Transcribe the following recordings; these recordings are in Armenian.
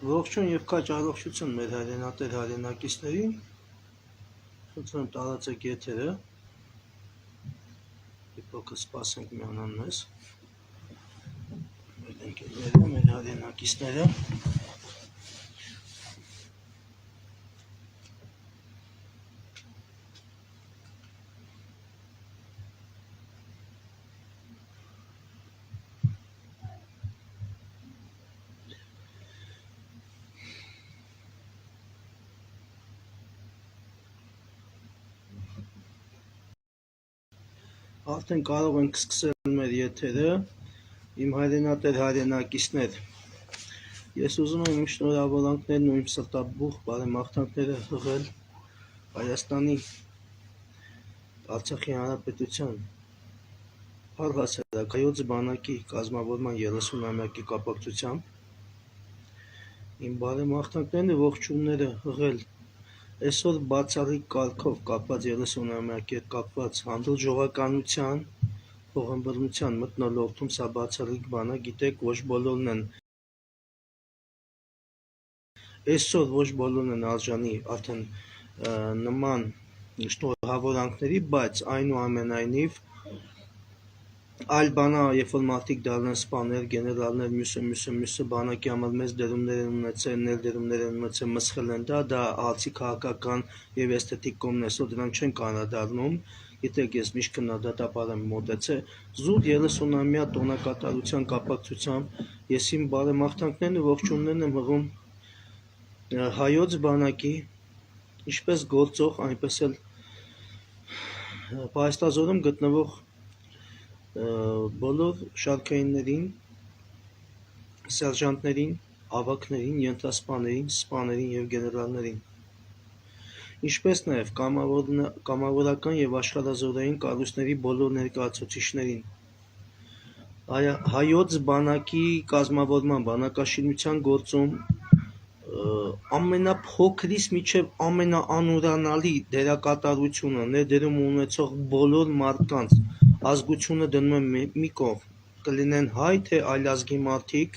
Ողջույն եւ քաջ առողջություն մեր հայրենատեր հայրենակիցներին։ Խնդրում եմ տարածեք եթերը։ Մի փոքր սպասենք միանան մեզ։ Մեր ընկերները, մեր հայրենակիցները։ Արդեն կարող ենք սկսել մեր եթերը, իմ հայրենատեր հայրենակիցներ։ Ես ուզում եմ իմ շնորհավորանքներն ու իմ սրտաբուխ բարեմաղթանքները հղել Հայաստանի Արցախի Հանրապետության Հայոց բանակի կազմավորման 30-ամյակի կապակցությամբ իմ բարեմաղթանքներն ու ողջույնները հղել այսօր բացառիկ կարգով կապված 30-ամյակի հետ կապված հանդուրժողականության, խոհեմբռնության մթնոլորտում սա բացառիկ բան է, գիտեք, ոչ բոլորն են այսօր ոչ բոլորն են արժանի արդեն նման շնորհավորանքների, բայց այնուամենայնիվ այլ բանա, երբ որ մարդիկ դառնան սպաներ, գեներալներ, մյուսը բանակի համար մեծ դերումներ են ունեցել, ներդերումներ են ունեցել, մսխել են դա ահացի քաղաքական եւ էսթետիկ կողմն այսօր դրանք չեն կանրադառնում։ Գիտեք, ես միշտ քննադատաբար եմ մոտեցել, զուտ 30-ամյա տոնակատարության կապակցությամբ ես իմ բարեմաղթանքներն ու ողջույններն եմ հղում հայոց բանակի, ինչպես գործող, այնպես էլ պահեստազորում գտնվող բոլոր շարքայիններին, սերժանտներին, ավագներին, ենթասպաներին, սպաներին եւ գեներալներին, ինչպես նաեւ կամավորական եւ աշխարհազորային կառույցների բոլոր ներկայացուցիչներին, հայոց բանակի կազմավորման բանակաշինության գործում ամենափոքրից մինչև ամենաանուրանալի դերակատարությունը ներդրում ունեցող բոլոր մարդկանց ազգությունը դնում եմ մի կողմ, կլինեն հայ թե այլազգի մարդիկ,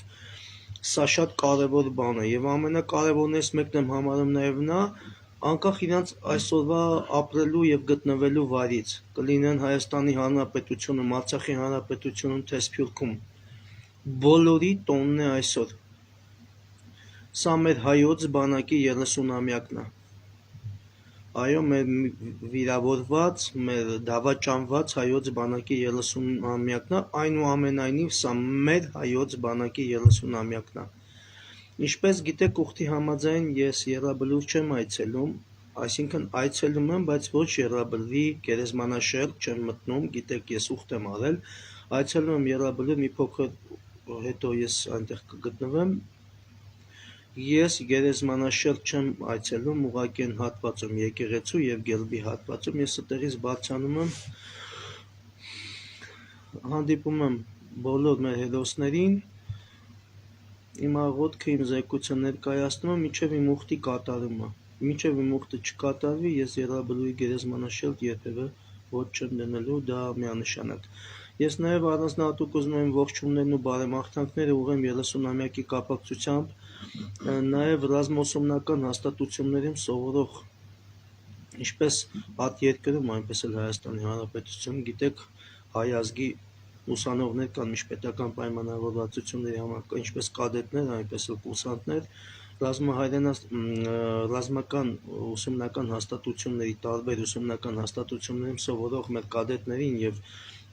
սա շատ կարևոր բան է եւ ամենակարևորներից մեկն եմ համարում նաեւ նա, անկախ իրանց այսօրվա ապրելու եւ գտնվելու վայրից, կլինեն Հայաստանի Հանրապետությունում, Արցախի Հանրապետությունում թե Սփյուռքում, բոլորի տոնն է այսօր։ Սա մեր հայոց բանակի 30-ամյակն է։ Այո, մեր վիրավորված, մեր դավաճանված հայոց բանակի 30-ամյակն է, այնուամենայնիվ սա մեր հայոց բանակի 30-ամյակն է։ Ինչպես գիտեք, ուխտի համաձայն ես եռաբլուր չեմ այցելում, այսինքն այցելում եմ, բայց ոչ եռաբլրի գերեզմանաշերտ չեմ մտնում, գիտեք, ես ուխտ եմ արել, այցելում եմ եռաբլուր, մի փոքր հետո ես այնտեղ կգտնվեմ։ Ես գերեզմանաշերտ չեմ այցելում, ուղղակի են հատվածում եկեղեցու եւ գելբի հատվածում, ես այդտեղից բարձրանում եմ, հանդիպում եմ բոլոր մեր հերոսներին, իմ աղոթքը, իմ զեկույցը ներկայացնում եմ մինչև իմ ուխտի կատարումը, մինչև իմ ուխտը չկատարվի, ես եռաբլուրի գերեզմանաշերտ երբևէ ոչ չեմ դնելու, դա միանշանակ։ Ես նաև առանձնահատուկ ուզում եմ ողջույններն ու բարեմաղթանքները ուղղեմ 30-ամյակի կապակցությամբ, նաև ռազմաուսումնական հաստատություններում սովորող, ինչպես արտերկրում, այնպես էլ Հայաստանի Հանրապետությունում, գիտեք, հայ ազգի ուսանողներ կան միջպետական պայմանավորվածությունների համար, ինչպես կադետներ, այնպես էլ կուրսանտներ, ռազմական ուսումնական հաստատությունների, տարբեր ուսումնական հաստատություններում սովորող մեր կադետներին եւ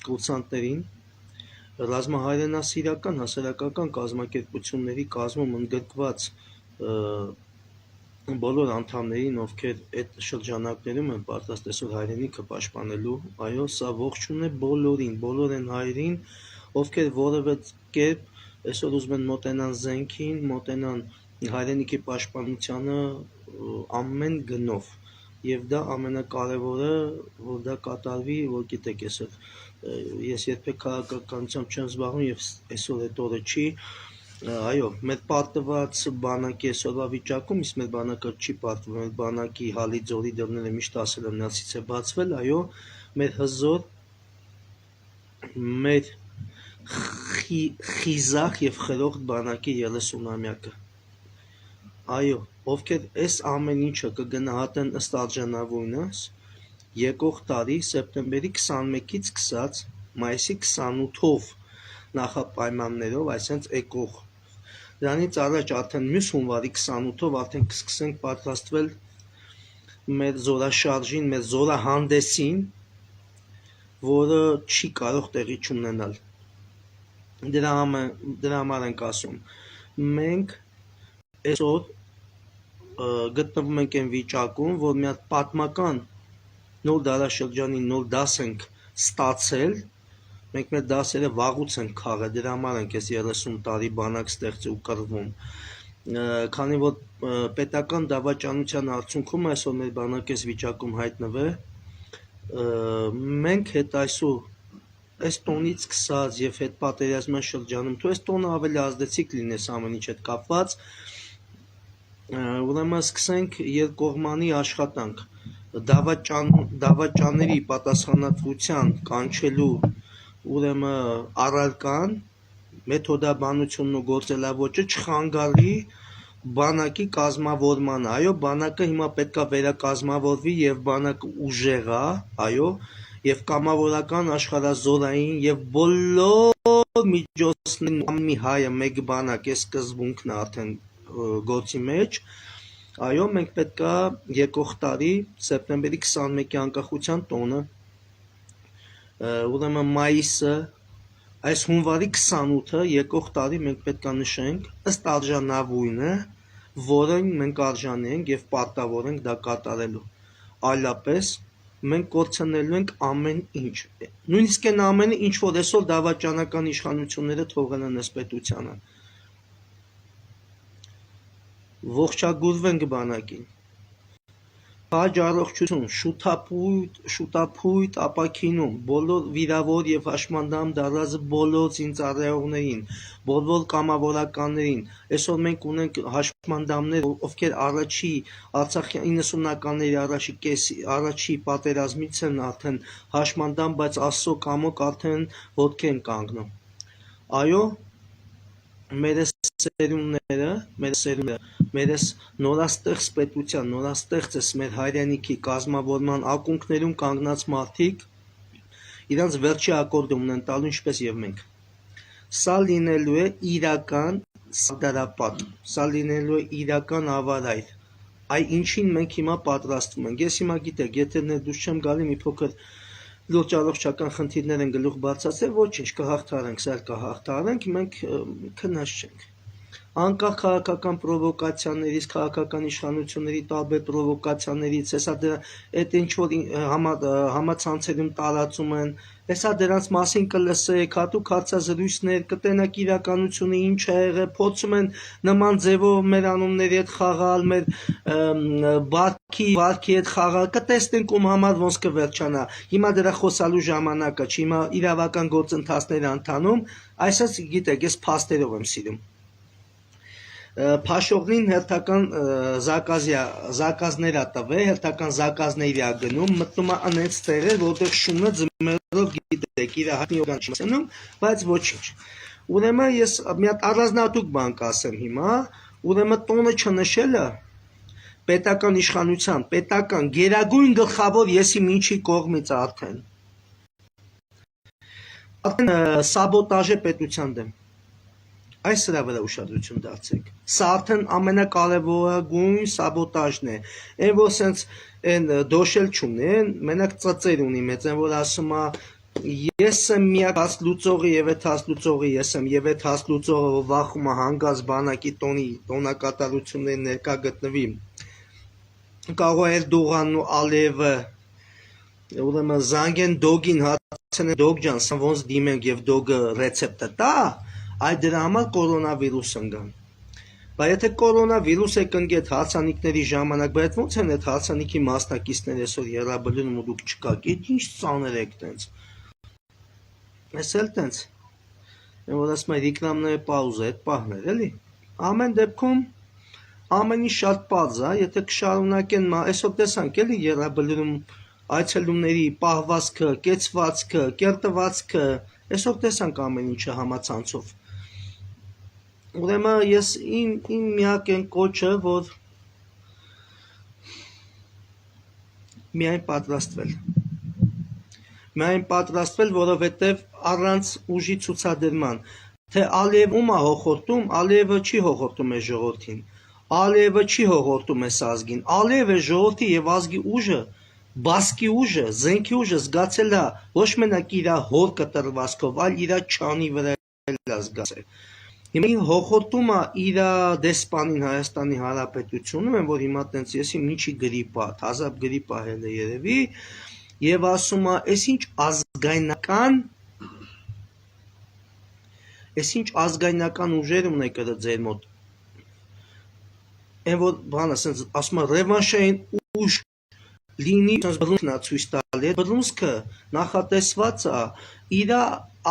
կուրսանտներին, ռազմահայրենասիրական հասարակական կազմակերպությունների կազմում ընդգրկված բոլոր անդամներին, ովքեր այդ շրջանակներում են պատրաստ այսօր հայրենիքը պաշտպանելու, այո, սա ողջույն է բոլորին, բոլոր այն հայերին, ովքեր որևէ կերպ այսօր ուզում են մոտենան զենքին, մոտենան հայրենիքի պաշտպանությանը ամեն գնով, եւ դա ամենակարևորը, որ դա կատարվի, որ գիտեք այսօր ես երբեք քաղաքականությամբ չեմ զբաղվում եւ այսօր այդ օրը չի, այո, մեր պարտված բանակի այսօրվա վիճակում, իսկ մեր բանակը չի պարտվում, մեր բանակի հալի ձորի դռները միշտ ասել եմ նրանցից է բացվել, այո, մեր հզոր, մեր խիզախ եւ խրոխտ բանակի 30-ամյակը։ Այո, ովքեր այս ամեն ինչը կգնահատեն ըստ արժանավորնս, եկող տարի սեպտեմբերի 21-ից սկսած մայիսի 28-ով նախապայմաններով, այսինքն եկող դրանից առաջ արդեն մյուս հունվարի 28-ով արդեն կսկսենք պատրաստվել մեր զորաշարժին, մեր զորահանդեսին, որը չի կարող տեղի չունենալ։ Դրա համար ենք ասում, մենք այսօր գտնվում ենք այն վիճակում, որ մի հատ պատմական նոր դարաշրջանի նոր դաս ենք ստացել, մենք մեր դասերը վաղուց ենք քաղել, դրա համար ենք այս 30 տարի բանակ ստեղծի ու կռվում, քանի որ պետական դավաճանության արդյունքում այսօր մեր բանակը այս վիճակում հայտնվել, մենք հետ այսօր այս տոնից սկսած եւ հետ պատերազմյան շրջանում, თუ այս տոնը ավելի ազդեցիկ լինես ամեն ինչ հետ կապված, ուրեմն սկսենք երկկողմանի աշխատանք, դավաճանների պատասխանատվության կանչելու ուրեմն առարկան, մեթոդաբանությունն ու գործելավոճը չխանգարի բանակի կազմավորմանը, այո, բանակը հիմա պետք է վերակազմավորվի եւ բանակը ուժեղ է, այո, եւ կամավորական աշխարհազորային եւ բոլոր միջոցներն մի հայը մեկ բանակ է սկզբունքն է արդեն գործի մեջ, այո, մենք պետք է եկող տարի սեպտեմբերի 21-ի անկախության տոնը, ուրեմն մայիսը, այս հունվարի 28-ը եկող տարի մենք պետք է նշենք ըստ արժանավույնը, որին մենք արժանի ենք եւ պարտավոր ենք դա կատարելու, այլապես մենք կորցնելու ենք ամեն ինչ, նույնիսկ այն ամենը, ինչ որ այսօր դավաճանական իշխանությունները թողել են ըստ պետությանը, ողջագուրվենք բանակին, քաջ առողջություն, շուտափույթ ապաքինում, բոլոր վիրավոր եւ հաշմանդամ դարազը բոլոր զինծառայողներին, բոլոր կամավորականներին, այսօր մենք ունենք հաշմանդամներ, ովքեր առաջի Արցախյան 90-ականների առաջի պատերազմից են արդեն հաշմանդամ, բայց Աստծո կամոք արդեն ոտքի են կանգնում, այո, մեր սերունդները, մեր նորաստեղծ պետության, նորաստեղծ մեր հայրենիքի կազմավորման ակունքներում կանգնած մարդիկ իրանց վերջի ակորդը ունեն տալու ինչպես եւ մենք։ Սա լինելու է իրական սարդարապատ, սա լինելու է իրական ավարայր։ Այ ինչին մենք հիմա պատրաստվում ենք։ Ես հիմա գիտեք, եթե ներդուրս չեմ գալի մի փոքր լոճ-առողջական խնդիրներ են գլուխ բացացել, ոչինչ, կհաղթարենք, սա կհաղթարենք, մենք քնած չենք։ Անկախ քաղաքական պրովոկացիաներից, քաղաքական իշխանությունների տարբեր պրովոկացիաներից, հեսա դրա այդ ինչ որ համացանցերում տարածում են, հեսա դրանց մասին կլսեք, հատուկ հարցազրույցներ, կտենաք իրականությունը ինչ է եղել, փորձում են նման ձևով մեր անունների հետ խաղալ, մեր բարքի հետ խաղալ, կտեսնենք ում համար ոնց կվերջանա։ Հիմա դրա խոսալու ժամանակը չի, հիմա իրավական գործընթացներ ընթանում, այսպես գիտեք, ես փաստերով եմ սիրում։ Փաշողին հերթական զակազներ է տվել, հերթական զակազների է գնում, մտնում է անենց տեղեր, որտեղ շունը ձմերով գիտեք, իր հայտնի օրգանիզմում, բայց ոչինչ։ Ուրեմն ես մի հատ առանձնահատուկ բան կասեմ հիմա, ուրեմն տոնը չնշելը պետական իշխանության, պետական գերագույն գլխավոր եսի ինչի կողմից արդեն սաբոտաժ է պետության դեմ։ Այս սրա վրա ուշադրություն դարձեք։ Սա արդեն ամենակարևորագույն սաբոտաժն է։ Այն որ սենց այն դոշել չունեն, մենակ ծծեր ունի մեծ, այն որ ասում է ես եմ միակ հասլուծողը եւ այդ հասլուծողը ես եմ եւ այդ հասլուծողը որ վախում է հանգած բանակի տոնակատարությունների ներկա գտնվի։ Կարող է Էրդողանն ու Ալիևը ուրեմն զանգեն Դոգին հարցնեն Դոգ ջան, սա ոնց դիմենք եւ Դոգը ռեցեպտը տա, այ դրա համար կորոնավիրուս ընկան։ Բայց եթե կորոնավիրուս է կնգետ հարցանիքների ժամանակ, բայց ոնց են այդ հարցանիքի մասնակիցները այսօր երաբլնում ու դուք չկաք, այդ ինչ ծանր եք տենց։ Ես էլ տենց։ Որ ասում եմ ռեկլամները պաուզա, այդ պահն էր, էլի։ Ամեն դեպքում ամեն ինչ շատ պարզ է, եթե կշարունակեն, այսօր տեսանք էլի երաբլնում այցելումների պահվածքը, կեցվածքը, կերտվածքը, այսօր տեսանք ամեն ինչը համացանցով։ ուրեմն ես իմ միակ են կոչը, որ միայն պատրաստվել, որովհետև առանց ուժի ցուցադրման, թե Ալիև ում է հոխորտում, Ալիևը չի հոխորտում է ժողովրդին, Ալիևը չի հոխորտում է ազգին, Ալիևը ժողովրդի եւ ազգի ուժը, բասկի ուժը, զենքի ուժը զգացել է ոչ մենակ իր հոր կտրվածքով, այլ իր չանի վրա է զգացել։ Հիմա հոխորտում է իր դեսպանին Հայաստանի Հանրապետությունում, որ հիմա տենց եսի ինչի գրիպ է, թազապ գրիպ է հել է երևի, եւ ասում է, ինչ ազգայնական ուժեր ունեք ձեր մոտ։ Այն որ բանը ասենց ասում է ռևանշային ուժ լինի, բռունցքն է ցույց տալի, այդ բռունցքը նախատեսված է իր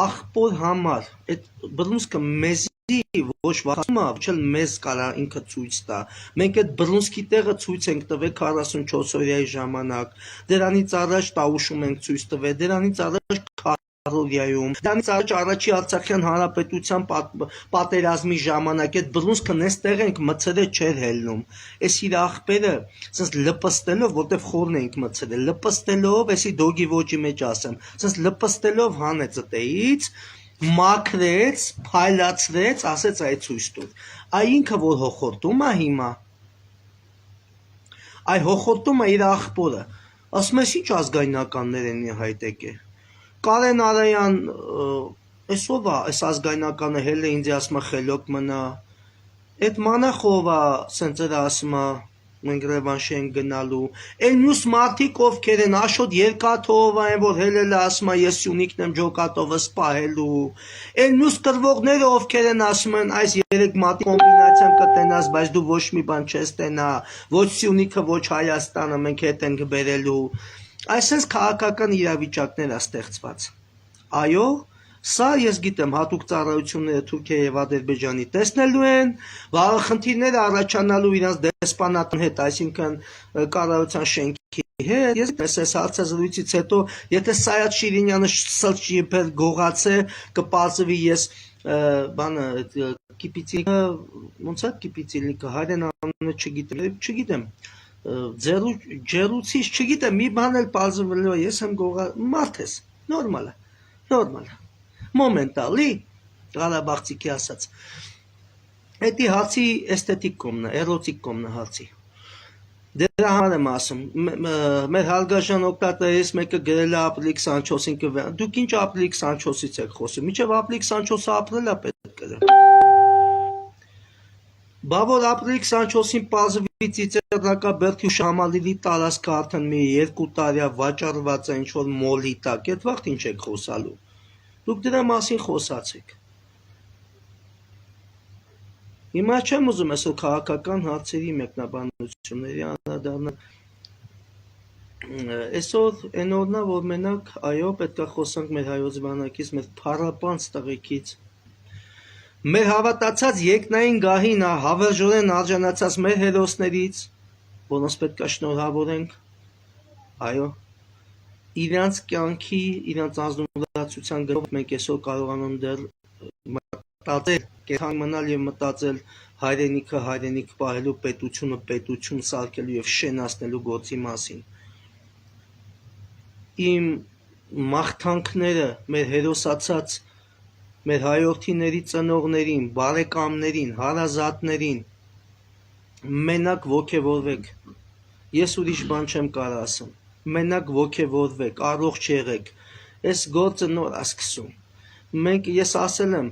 աղբոր համար, այդ բռունցքը մեզի ոչ վախեցնում է, ոչ էլ մեզ կարա ինքը ցույց տա։ Մենք այդ բռունցքի տեղը ցույց ենք տվել 44 օրյայի ժամանակ, դրանից առաջ Տավուշում ենք ցույց տվել, դրանից առաջ Քարորիայում, դրանից առաջ առաջի Արցախյան Հանրապետության պատերազմի ժամանակ այդ բռունցքը նստեղ ենք մցրել չէր հելնում։ Այս իր աղբերը ասես լպստելով, որտեվ խորն ենք մցրել, լպստելով, էսի դոգի ոճի մեջ ասեմ, ասես լպստելով հանեց այդից մաքրեց, փայլացրեց, ասեց այդ ցույց տուր։ Այ ինքը որ հոխորտում է հիմա, այ հոխորտում է իր աղբորը, ասում ես ինչ ազգայնականներ են հայտ եկել։ Կարեն Արայան, այսով է, այս ազգայնականը հել է ինձ ասում է խելոք մնա, այդ մանախովը սենց էր ասում է, մենք ռևանշի ենք գնալու, այն մյուս մարդիկ ովքեր են Աշոտ Երկաթով այն որ հելել է ասում է ես Սյունիքն եմ ջոկատովը սպահելու, այն մյուս կրվողները ովքեր են ասում են այս երեք մատի կոմբինացիան կտենաս, բայց դու ոչ մի բան չես տենա, ոչ Սյունիքը, ոչ Հայաստանը մենք հետ ենք բերելու, այսպես քաղաքական իրավիճակներ է ստեղծված։ Այո, սա ես գիտեմ հատուկ ծառայությունները Թուրքիա եւ Ադրբեջանի տեսնելու են, վաղ խնդիրները առաջանալու իրանց դեսպանատան հետ, այսինքն կառավարության շենքի հետ։ Ես այս հարցազրույցից հետո, եթե Սայաթ Շիրինյանը սլճ իբր գողացե, կպարզվի ես բանը կիպիցիլիկը, ոնց է կիպիցիլիկը, հայերեն անունը չգիտեմ, ջերուցիչ չգիտեմ, մի բան էլ պարզվելու է, ես եմ գողա, մարդ ես, նորմալ է, մոմենտալի, Ղարաբաղցիքի ասած, էդի հարցի էսթետիկ կոմն է, էրոտիկ կոմն է հարցի, դրա համար եմ ասում, մեր հարգարժան օգտատերից մեկը գրել է ապրիլի 24-ին, դուք ինչ ապրիլի 24-ից եք խոսում, մինչև ապրիլի 24-ը ապրել է պետք է։ Բա որ ապրիլի 24-ին պարզվի ծիծեռնակաբերդի համալիրի տարածքը արդեն մի 2 տարի վաճառված է ինչ-որ մոլի տակ, այդ վաղտ ինչ եք խոսալու, դուք դրա մասին խոսացեք։ Հիմա չեմ ուզում այսօր քաղաքական հարցերի մեկնաբանությունների անդրադառնալ, այսօր այն օրն է, որ մենակ, այո, պետք է խոսանք մեր հայոց բանակից, մեր փառապանց տղեկից, մեր հավատացած երկնային գահին հավերժորեն արժանացած մեր հերոսներից, որոնց պետք է շնորհավորենք, այո, իրանց կյանքի, իրանց անձնուրացության գրով մենք այսօր կարողանում դեռ մտածել, կենդանի մնալ եւ մտածել հայրենիքը հայրենիք պահելու, պետությունը պետություն սարքելու եւ շենացնելու գործի մասին։ Իմ մաղթանքները մեր հերոսացած մեր հայրենիների ծնողներին, բարեկամներին, հարազատներին մենակ ոգևորվեք։ Ես ուրիշ բան չեմ կարող ասեմ։ Մենակ ոգևորվեք, առողջ եղեք։ Այս գործը նոր է սկսում։ Ես ասել եմ,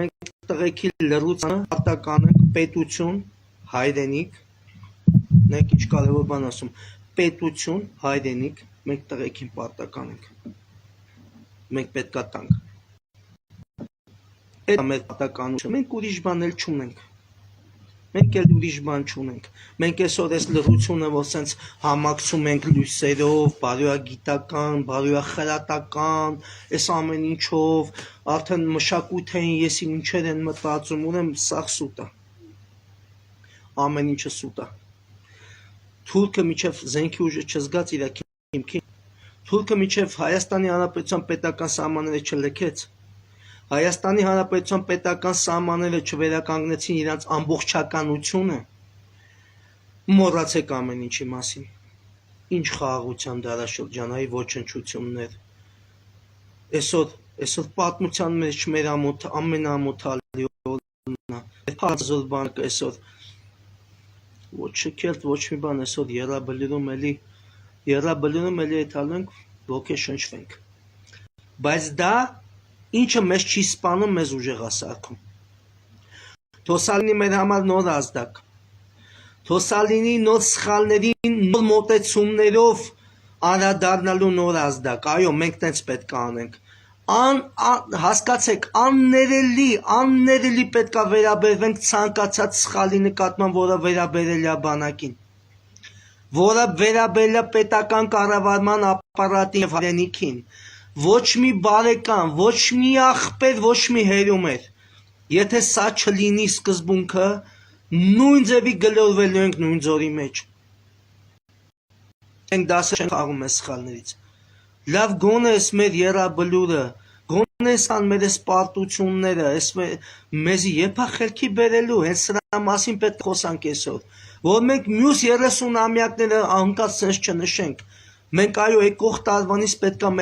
մենք տղեկի լռությանը պարտական ենք պետություն, հայրենիք, նայեք ինչ կարևոր բան ասում, պետություն, հայրենիք, մենք տղեկին պարտական ենք, մենք պետքա տանք, այդ մեր պարտականությունը, մենք ուրիշ բան էլ չունենք, մենք էլ ուրիշ բան չունենք, մենք այսօր այս լռությունը, որ սենց համակցում ենք լույսերով, բարոյագիտական, բարոյախրատական, այս ամեն ինչով, արդեն մշակութային եսի ինչեր են մտածում, ուրեմն սաղ սուտ է, ամեն ինչը սուտ է, թուրքը միջև զենքի ուժը չզգաց իր քիմքին, թուրքը միջև Հայաստանի Հանրապետության պետական սահմանները չլքեց, Հայաստանի Հանրապետության պետական սահմանները չվերականգնեցին իրենց ամբողջականությունը, մոռացեք ամեն ինչի մասին։ Ինչ խաղաղության դարաշրջանային ոչնչություններ։ Այսօր պատմության մեջ մեր ամենամոթալի օրն է։ Փածր բանը այսօր ոչ շքերթ, ոչ մի բան, այսօր եռաբլուրում էլի եթալենք, ոգե շնչվենք։ Բայց դա ինչը մեզ չի սպանում, մեզ ուժեղասարքում։ Թոսալինի մեր համար նոր ազդակ, թոսալինի նոր սխալներին նոր մոտեցումներով անդրադառնալու նոր ազդակ, այո, մենք տենց պետք է անենք, հասկացեք, աններելի պետք է վերաբերվենք ցանկացած սխալի նկատմամբ, որը վերաբերել է բանակին, որը վերաբերել է պետական կառավարման ապարատին եւ հայրենիքին, ոչ մի բարեկամ, ոչ մի աղբեր, ոչ մի հերումեր, եթե սա չլինի սկզբունքը, նույն ձևի գլորվելու ենք նույն ձորի մեջ։ Ենք դասը չենք խաղում այս սխալներից։ Լավ գոնե էս մեր եռաբլուրը, գոնե էսան մեր էս պարտությունները, էս մեզի եփա խելքի բերելու, հենց սրա մասին պետք է խոսանք այսօր, որ մենք մյուս 30-ամյակները անկած sense չնշենք։ Մենք այո եկող տարվանից պետք է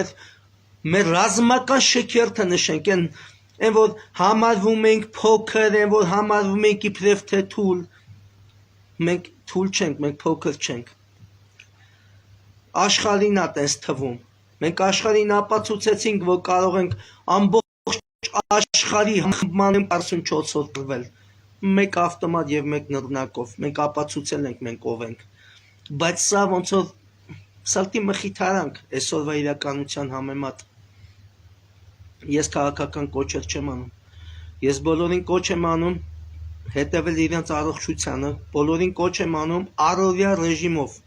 մեր ռազմական շքերթը նշենք, այն որ համարվում ենք փոքր, այն որ համարվում ենք իբրև թե թույլ, մենք թույլ չենք, մենք փոքր չենք։ Աշխարհին է տես թվում։ Մենք աշխարհին ապացուցեցինք, որ կարող ենք ամբողջ աշխարհի համման 44-ով տվել։ Մեկ ավտոմատ եւ մեկ նռնակով։ Մենք ապացուցել ենք մենք ով ենք։ Բայց սա ոնց որ սալտի մխիթարանք այսօրվա իրականության համեմատ։ Ես քաղաքական կոչեր չեմ անում։ Ես բոլորին կոչ եմ անում հետևել իրենց առողջությանը, բոլորին կոչ եմ անում առօրյա ռեժիմով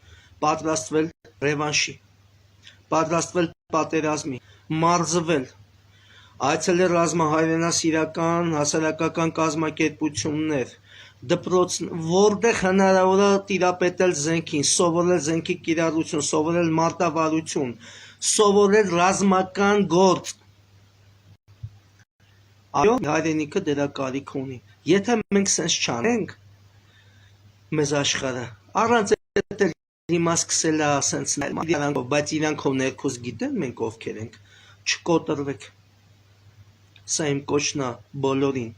պատրաստվել ռևանշի, պատրաստվել պատերազմի, մարզվել, այցելել ռազմահայրենասիրական, հասարակական կազմակերպություններ, դպրոց, որտեղ հնարավոր է տիրապետել զենքին, սովորել զենքի կիրառություն, սովորել մարտավարություն, սովորել ռազմական գործ։ Այո, հայրենիքը դրա կարիք ունի։ Եթե մենք սենց չանենք, մեզ աշխարհը առանց այդ հիմա սկսել է սենց նայել, բայց իրանք ով ներքուս գիտեն մենք ովքեր ենք, չկոտրվեք։ Սա իմ կոչն է բոլորին։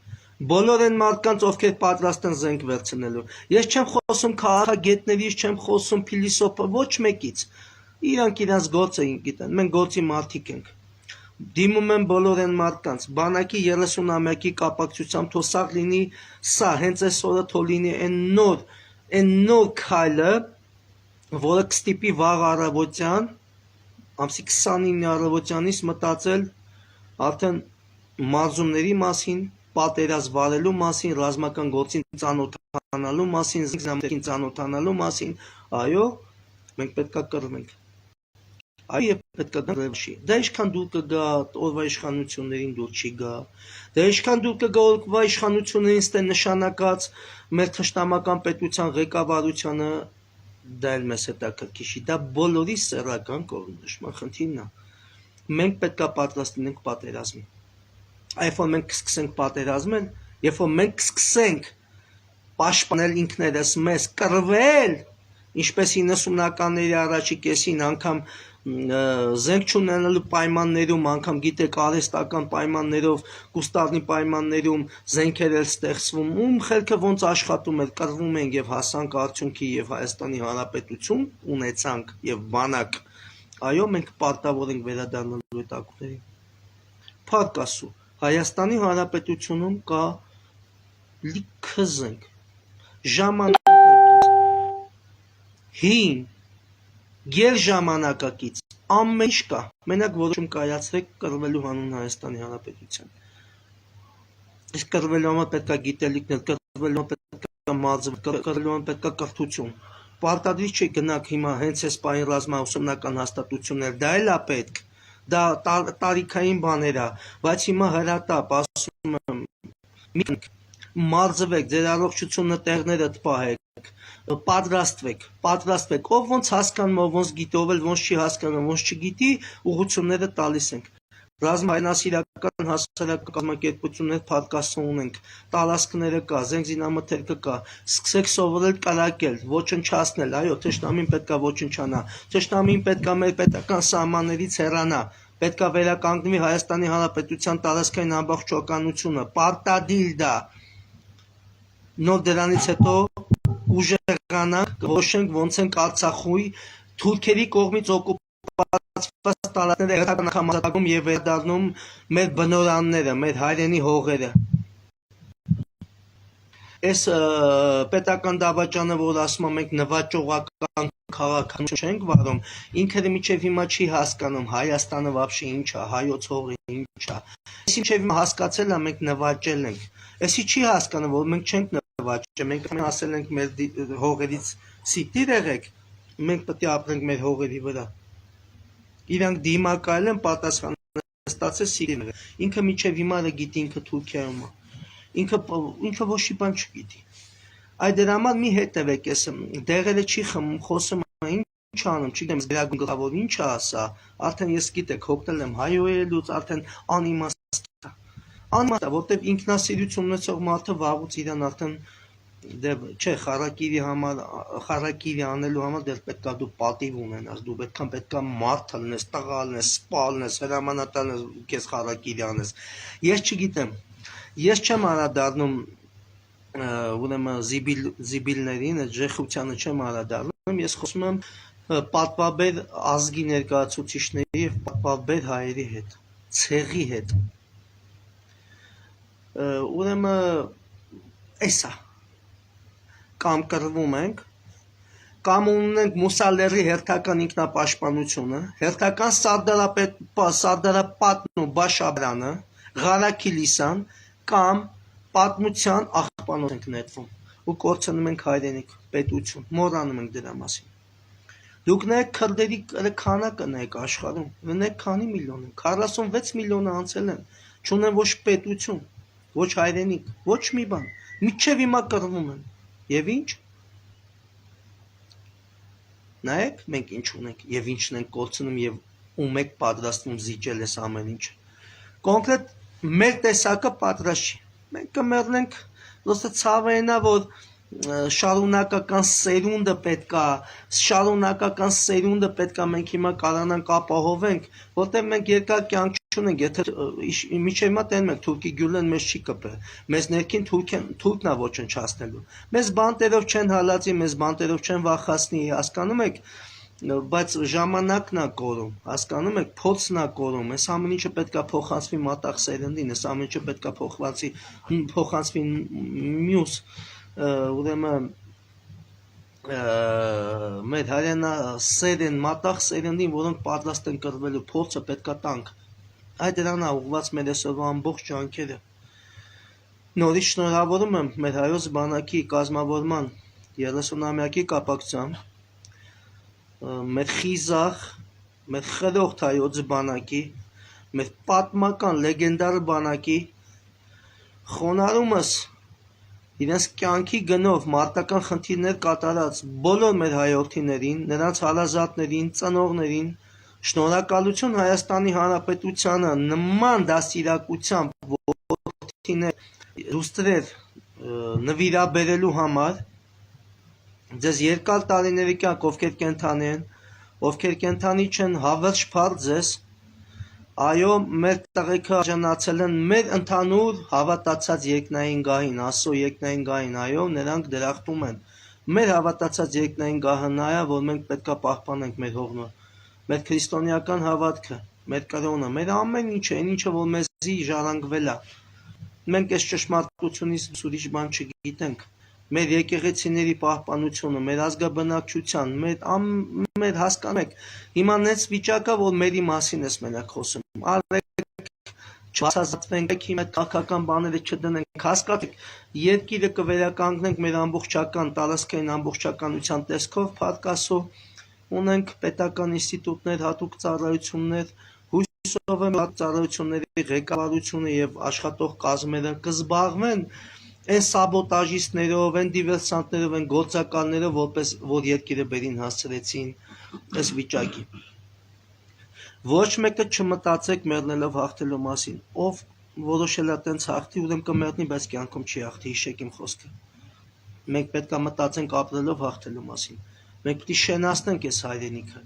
Բոլոր են մարդկանց, ովքեր պատրաստ են զենք վերցնելու։ Ես չեմ խոսում քաղաքագետներից, չեմ խոսում փիլիսոփա, ոչ մեկից։ Իրանք իրանց գործը գիտեն, մենք գործի մարդիկ ենք։ Դիմում եմ բոլոր են մարդկանց, բանակի 30-ամյակի կապակցությամբ թող սա լինի, սա հենց այսօրը թող լինի այն նոր քայլը, որը կստիպի վաղ առավոտյան, ամսի 29 առավոտյանից մտածել արդեն մարզումների մասին, պատերազմ վարելու մասին, ռազմական գործին ծանոթանալու մասին, զինծանոթին ծանոթանալու մասին, այո, մենք պետք է կռվենք։ Այո, պետք է կռվի։ Դա ինչքան դուր կգա օրվա իշխանություններին դուր չի գա։ Դա ինչքան դուր կգա օրվա իշխանություններին ստե նշանակած մեր թշնամական պետության ղեկավարությանը դա էլ մեզ հետաքրքիր չի։ Դա բոլորի սեռական կողմնշման խնդիրն է։ Մենք պետք է պատրաստ լինենք պատերազմի։ Երբ որ մենք կսկսենք պատերազմել, երբ որ մենք կսկսենք պաշտպանել ինքներս մեզ, կռվել, ինչպես 90-ականների առաջի կեսին անգամ զենք չունենալու պայմաններում, անգամ գիտեք արհեստական պայմաններով, կուստառնի պայմաններում զենքեր էլ ստեղծվում, ում խելքը ոնց աշխատում էր, կռվում ենք եւ հասանք արդյունքի եւ Հայաստանի Հանրապետություն ունեցանք եւ բանակ։ Այո, մենք պարտավոր ենք վերադառնալու այդ ակումբներին։ Փառք Աստծո, Հայաստանի Հանրապետությունում կա լիքը զենք, ժամանակակից, հին, գերժամանակակից, ամեն ինչ կա, մենակ որոշում կայացրեք կռվելու հանուն Հայաստանի Հանրապետության։ Իսկ կռվելու համար պետք է գիտելիքներ, կռվելու համար պետք է մարզվել, կռվելու համար պետք է կրթություն։ Պարտադիր չի գնաք հիմա հենց այս պահին ռազմաուսումնական հաստատություններ, դա էլ է պետք, դա տարիքային բաներ է, բայց հիմա հրատապ, ասում եմ, մարզվեք, ձեր առողջությունը տեղները տպահեք, պատրաստվեք, ով ոնց հասկանում, ով ոնց գիտի, ով էլ ոնց չի հասկանում, ոնց չգիտի, ուղղությունները տալիս ենք։ Ռազմայնասիրական հասարակական կազմակերպություններ փառկասում ունենք, տարածքները կա, զենք զինամթերքը կա, սկսեք սովորել կրակել, ոչնչացնել, այո, թշնամին պետքա ոչնչանա, թշնամին պետքա մեր պետական սահմաններից հեռանա, պետքա վերականգնվի Հայաստանի Հանրապետության տարածքային ամբողջականությունը, պարտադիր դա, նոր դրանից հետո ուժեղանանք, որոշենք ոնց ենք Արցախի թուրքերի կողմից օկուպացված տարածքները հերթական եւ վերադառնում մեր բնորանները, մեր հայրենի հողերը։ Այս պետական դավաճանը, որ ասում ենք նվաճողական քաղաքականություն չենք վարում, ինքը մինչև հիմա չի հասկանում Հայաստանը вообще ինչ է, հայոց հողը ինչ է։ Այս մինչև հիմա հասկացել է, մենք նվաճել ենք։ Էսի չի հասկանում, որ մենք չենք նվաճել, մենք ասել ենք մեր հողերից սիտիր եղեք, մենք պետք է ապրենք մեր հողերի վրա։ Իրանք դիմակայել են, պատասխան ստացել սիտիր։ Ինքը մինչև հիմա գիտի ինքը Թուրքիայում է։ Ինքը ոչ մի բան չգիտի։ Այդ դրա համար մի հետևեք, ես դեղերը չի խմում, խոսում ինչ անում, չգիտեմ, զգրագուն գլխավոր ինչ է ասա, արդեն ես գիտեք, հոգնել եմ հայոյելուց, արդեն անիմաստ է։ Անիմաստ է, որտեղ ինքնասիրություն ունեցող մարդը վաղուց իրան արդեն չէ, խարակիրի անելու համար դեռ պետքա դու պատիվ ունենաս, դու պետքա մարդ լինես, տղա լինես, սպա լինես, հրամանատար լինես, քեզ խարակիրի անես։ Ես չգիտեմ, ես չեմ անդրադառնում ուրեմն զիբիլներին, այդ ժեխությանը չեմ անդրադառնում, ես խոսում եմ պատվաբեր ազգի ներկայացուցիչների եւ պատվաբեր հայերի հետ, ցեղի հետ։ Ուրեմն էսա կամ կռվում ենք, կամ ունենք Մուսալերի հերթական ինքնապաշտպանությունը, հերթական Սարդարապետն ու Բաշաբրանը, Ղարաքիլիսան, կամ պատմության աղբանոց ենք նետվում ու կորցնում ենք հայրենիք, պետություն, մոռանում ենք դրա մասին։ Դուք նայեք քրդերի քանակը նայեք աշխարհում, նայեք քանի միլիոն են, 46 միլիոնը անցել են, չունեն ոչ պետություն, ոչ հայրենիք, ոչ մի բան, մինչև հիմա կռվում են։ Եվ ինչ։ Նայեք մենք ինչ ունենք եւ ինչն ենք կորցնում եւ ում եք պատրաստվում զիջել այս ամեն ինչ։ Կոնկրետ մեր տեսակը պատրաստ չի։ Մենք կմեռնենք, ոսը ցավենա, որ շարունակական սերունդը պետքա մենք հիմա կարողանանք ապահովենք, որտեղ մենք երկար կյանք չունենք, եթե միջև հիմա տենում ենք թուրքի գյուլեն մեզ չի կպել, մեզ ներքին թուրքն է ոչնչացնելու, մեզ բանտերով չեն հալածի, մեզ բանտերով չեն վախացնի, հասկանում եք, բայց ժամանակն է կորում, հասկանում եք, փոցն է կորում, այս ամեն ինչը պետքա փոխանցվի մատաղ սերնդին, այս ամեն ինչը պետքա փոխանցվի մյուս ուրեմն մեր հայրենասերն մատաղ սերնդին, որոնք պատրաստ են կռվելու, փորձը պետքա տանք։ Այդ դրանա ուղղված մեր այսօրվա ամբողջ ջանքերը։ Նորից շնորհավորում եմ մեր հայոց բանակի կազմավորման 30-ամյակի կապակցությամբ մեր խիզախ, մեր խրոխտ հայոց բանակի, մեր պատմական լեգենդար բանակի խոնարհումս իրենց կյանքի գնով մարտական խնդիրներ կատարած բոլոր մեր հայրենիներին, նրանց հարազատներին, ծնողներին, շնորհակալություն Հայաստանի Հանրապետությանը նման դաստիարակությամբ որդիներ դուստրեր նվիրաբերելու համար, ձեզ երկար տարիների կյանք ովքեր կենթանի են, ովքեր կենթանի չեն, հավերժ փառ ձեզ, այո, մեր տղեկը արժանացել են մեր ընդհանուր հավատացած երկնային գահին, Աստծո երկնային գահին, այո, նրանք դրախտում են։ Մեր հավատացած երկնային գահը նա է, որ մենք պետքա պահպանենք մեր հողը, մեր քրիստոնեական հավատքը, մեր կրոնը, մեր ամեն ինչը, այն ինչը, որ մեզի ժառանգվել է։ Մենք այս ճշմարտությունից ուրիշ բան չգիտենք։ Մեր եկեղեցիների պահպանությունը, մեր ազգաբնակչության, մեր հասկանում եք, հիմա նենց վիճակա, որ մերի մասին ես մենակ խոսում, արեք չբացազատվենք, հիմա քաղաքական բաները չդնենք, հասկացեք, երկիրը կվերականգնենք մեր ամբողջական, տարածքային ամբողջականության տեսքով, փառք Աստծո, ունենք պետական ինստիտուտներ, հատուկ ծառայություններ, հույսով եմ ծառայությունների ղեկավարությունը եւ աշխատող կազմերը կզբաղվեն այն սաբոտաժիստներով, այն դիվերսանտներով, այն գործակալներով, որ երկիրը բերին հասցրեցին այս վիճակի։ Ոչ մեկը չմտածեք մեռնելով հաղթելու մասին, ով որոշել է տենց հաղթի, ուրեմն կմեռնի, բայց կյանքում չի հաղթի, հիշեք իմ խոսքը։ Մենք պետք է մտածենք ապրելով հաղթելու մասին։ Մենք պետք է շենացնենք այս հայրենիքը։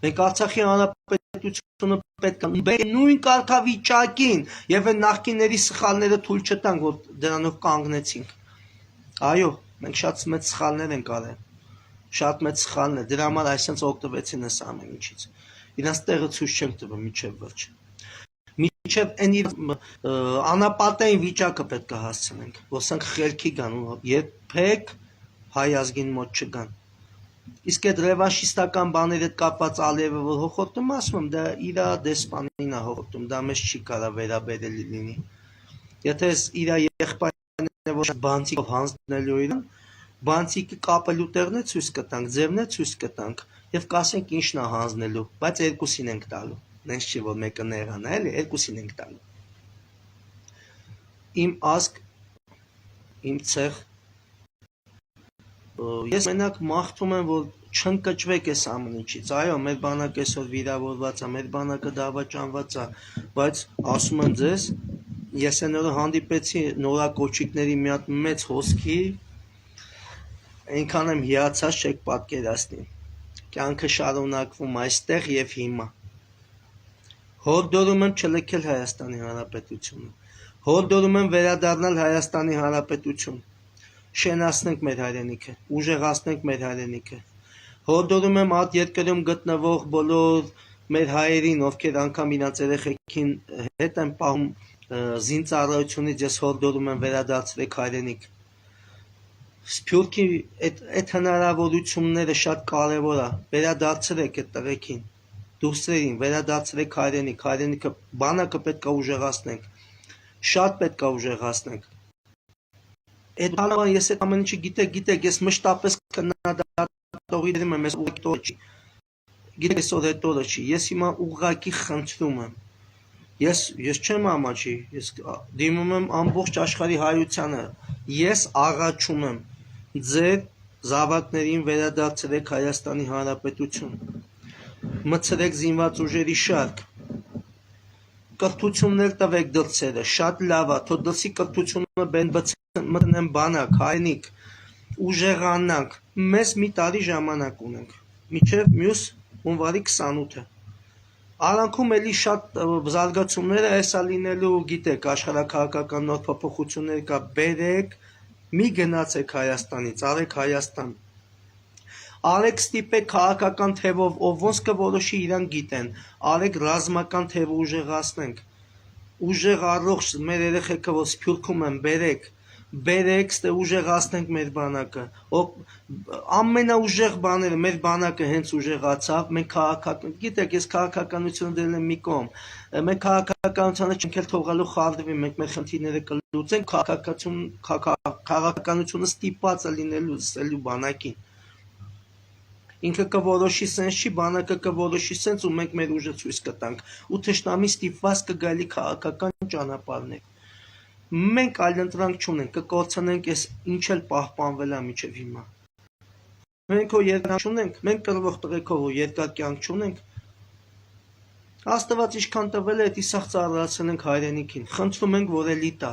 Մենք Արցախի հանրապետությունը պետք է նույն կարգավիճակին եւ այն նախկինների սխալները թույլ չտանք, որ դրանով կանգնեցինք։ Այո, մենք շատ մեծ սխալներ ենք արել։ Շատ մեծ սխալներ։ Դրա համար այսպես օգտվեցին այս ամեն ինչից։ Իրանց տեղը ցույց չենք տվել միջև վերջ։ Միջև այն անապատային վիճակը պետք է հասցնենք, որ սրանք խելքի գան ու երբեք հայ ազգին մոտ չգան։ Իսկ այդ ռևանշիստական բաների հետ կապված Ալիևը որ հոխոտում ասում եմ, դա իր դեսպանին է հոխոտում, դա մեզ չի կարա վերաբերելի լինի։ Եթե իր եղբայրն ոչ բանցիկով հանձնելու իրան, բանցիկը կապելու տեղն է ցույց կտանք, ձևն է ցույց կտանք եւ կասենք ինչն է հանձնելու, բայց երկուսին ենք տալու։ Նենց չի որ մեկը նեղան է, էլի երկուսին ենք տալու։ Իմ ազգ, իմ ցեղ, ես մենակ մաղթում եմ, որ չընկճվեք այս ամեն ինչից։ Այո, մեր բանակը այսօր վիրավորված է, մեր բանակը դավաճանված է, բայց ասում եմ ձեզ, ես այն օրը հանդիպեցի նորակոչիկների մի հատ մեծ հոսքի, այնքան եմ հիացած չեք պատկերացնի։ Կյանքը շարունակվում այստեղ եւ հիմա։ Հորդորում եմ չլքել Հայաստանի Հանրապետությունը։ Հորդորում եմ վերադառնալ Հայաստանի Հանրապետություն։ Շենացնենք մեր հայրենիքը, ուժեղացնենք մեր հայրենիքը։ Հորդորում եմ այդ երկրում գտնվող բոլոր մեր հայերին, ովքեր անգամ իրաց երեխեքին հետ են պահում զինծառայությունից, ես հորդորում եմ վերադարձրեք հայրենիք։ Սփյուռքի այդ հնարավորությունները շատ կարևոր է, վերադարձրեք այդ տղեկին, դուստրերին, վերադարձրեք հայրենիք, հայրենիքը բանակը պետք է ուժեղացնենք, շատ պետք է ուժեղացնենք։ Այդ բանը ես այդ ամեն ինչը գիտեք, ես մշտապես քննադատողի դեմ եմ, ես ուղղակի տորը չի։ Գիտեք, այսօր այդ տորը չի, ես հիմա ուղղակի խնդրում եմ։ Ես չեմ ամաչի, ես դիմում եմ ամբողջ աշխարհի հայությանը, ես աղաչում եմ ձեր զավակներին վերադարձրեք Հայաստանի Հանրապետություն, մտցրեք զինված ուժերի շարք, կրթություններ տվեք դրսերը, շատ լավ է, թո դրսի կրթությունը մտնեն բանակ, հայրենիք, ուժեղանանք, մեզ մի տարի ժամանակ ունենք, մինչև մյուս հունվարի 28-ը։ Արանքում էլի շատ զարգացումները այսա լինելու, գիտեք, աշխարհաքաղաքական նոր փոփոխություններ կա, բերեք, մի գնացեք Հայաստանից, արեք Հայաստան։ Արեք ստիպեք քաղաքական թևով, ով ոնց կորոշի իրան գիտեն, արեք ռազմական թևը ուժեղացնենք, ուժեղ առողջ մեր երեխեքը, որ Սփյուռքում են, բերեք, ստե ուժեղացնենք մեր բանակը, ամենաուժեղ բաները, մեր բանակը հենց ուժեղացավ, մենք քաղաքական, գիտեք, ես քաղաքականությունը դրել եմ մի կողմ, մենք քաղաքականությանը չենք էլ թողալու խարդվի, մենք մեր խնդիրները կլուծենք, քաղաքականությունը ստիպված է լինելու բանակին։ Ինքը կորոշի սենց չի, բանակը կորոշի սենց ու մենք մեր ուժը ցույց կտանք, ու թշնամի ստիպված կգալի քաղաքական ճանապարհներ։ Մենք այլընտրանք չունենք, կկորցնենք այս ինչ էլ պահպանվել է մինչև հիմա։ Մենք որ երկար չունենք, մենք կռվող տղեկով որ երկար կյանք չունենք, Աստված ինչքան տվել է, դա իսախ ծառայացել ենք հայրենիքին։ Խնդրում ենք, որ էլի տա,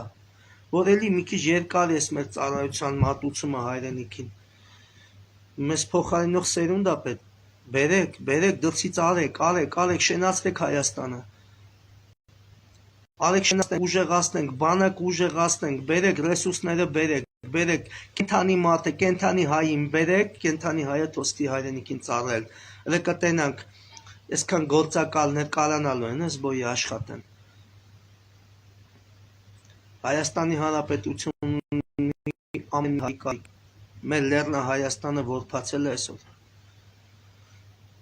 որ էլի մի քիչ երկար էս մեր ծառայության մատուցումը հայրենիքին։ Մեզ փոխարինող սերունդ է պետք։ Բերեք, դրսից արեք, շենացրեք Հայաստանը։ Արեք շենացնենք, ուժեղացնենք, բանակ ուժեղացնենք, բերեք ռեսուրսները, բերեք, կենթանի մարդը, կենթանի հային բերեք, կենթանի հայը թոստի հայրենիքին ծառայել։ Elə կտենանք, այսքան գործակալներ կարանալու են, զբոյի աշխատեն։ Հայաստանի Հանրապետությունի ամեն հայկայի մեր լեռնա Հայաստանը որփացել է այսօր։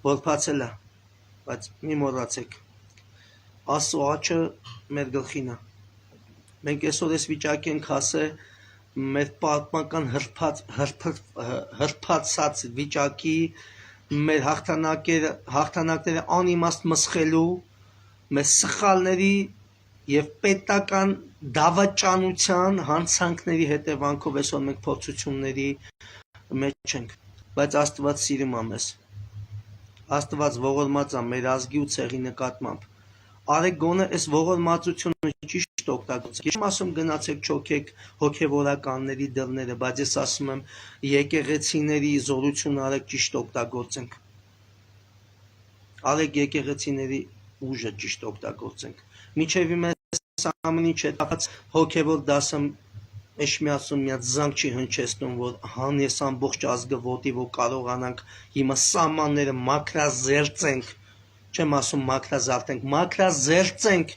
Որփացել է, բայց մի մոռացեք։ Աստծո աչքը մեր գլխին է։ Մենք այսօր այս վիճակի ենք հասել մեր պատմական հրփացած վիճակի, մեր հաղթանակները անիմաստ մսխելու, մեր սխալների եւ պետական դավաճանության հանցանքների հետևանքով այսօր մենք փորձությունների մեջ ենք, բայց Աստված սիրում է մեզ։ Աստված ողորմած է մեր ազգի ու ցեղի նկատմամբ։ Արեք գոնե այս ողորմածությունը ճիշտ օգտագործեք։ Ես չեմ ասում գնացեք չոքեք հոգևորականների դռները, բայց ես ասում եմ եկեղեցիների զորություն արեք ճիշտ օգտագործենք։ Արեք եկեղեցիների ուժը ճիշտ օգտագործենք։ Միջև մեզ ամեն ինչ հետապած հոգևոր դասը Էշմիածուն միած զանգ չի հնչեցնում, որ հան ես ամբողջ ազգը ոտի, որ կարողանանք հիմա սահմանները մաքրազերծենք, չեմ ասում մաքրազարդենք, մաքրազերծենք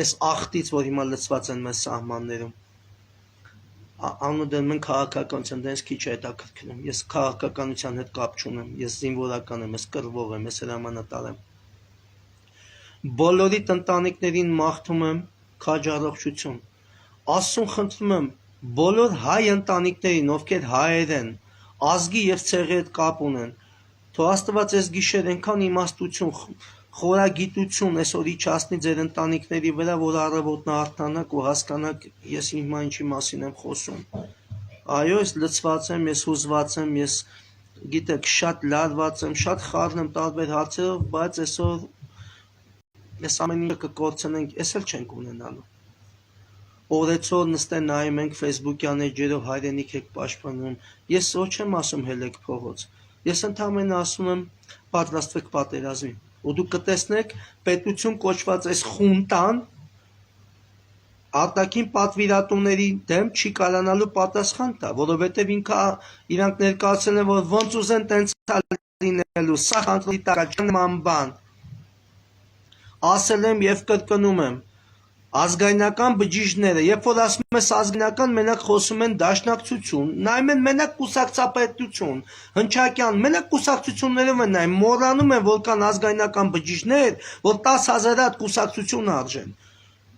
այս աղտից, որ հիմա լցված են մեր սահմաններում։ Անուդեն մենք քաղաքականության դենս քիչ հետաքրքրում, ես քաղաքականության հետ կապ չունեմ, ես զինվորական եմ, ես կռվող եմ, ես հրամանատար եմ։ Բոլորի ընտանիքներին մաղթում եմ քաջ առողջություն։ Աստծուն խնդրում եմ բոլոր հայ ընտանիքներին, ովքեր հայեր են, ազգի եւ ցեղի հետ կապ ունեն, թող Աստված այս գիշեր այնքան իմաստություն, խորագիտություն այսօր իջացնի ձեր ընտանիքների վրա, որ առավոտն արթնանաք ու հասկանաք ես հիմա ինչի մասին եմ խոսում։ Այո, ես լցված եմ, ես հուզված եմ, ես գիտեք շատ լարված եմ, շատ խառն եմ տարբեր հարցերով, բայց այսօր ես ամեն ինչը կկորցնենք, ես էլ չենք ունենալու։ Օրեցօր նստեն նայում ենք Facebook-յան էջերով հայրենիք եք պաշտպանում։ Ես ոչ չեմ ասում հելեք փողոց։ Ես ընդհանրապես ասում եմ պատրաստվեք պատերազմի։ Ու դուք կտեսնեք պետություն կոչված այս խունտան արտաքին պատվիրատուների դեմ չի կարողանալու պատասխան տա, որովհետև ինքը իրանք ներկայացել են, որ ոնց ուզեն տենց լինելու, սա խնդրի տակաճան բան։ Ասել եմ եւ կրկնում եմ, ազգայնական բջիջները, երբ որ ասում ես ազգայնական, մենակ խոսում են դաշնակցություն, նայում են մենակ կուսակցապետություն, հնչակյան, մենակ կուսակցություններով են նայում, մոռանում են, որ կան ազգայնական բջիջներ, որ 10,000 հատ կուսակցություն արժեն։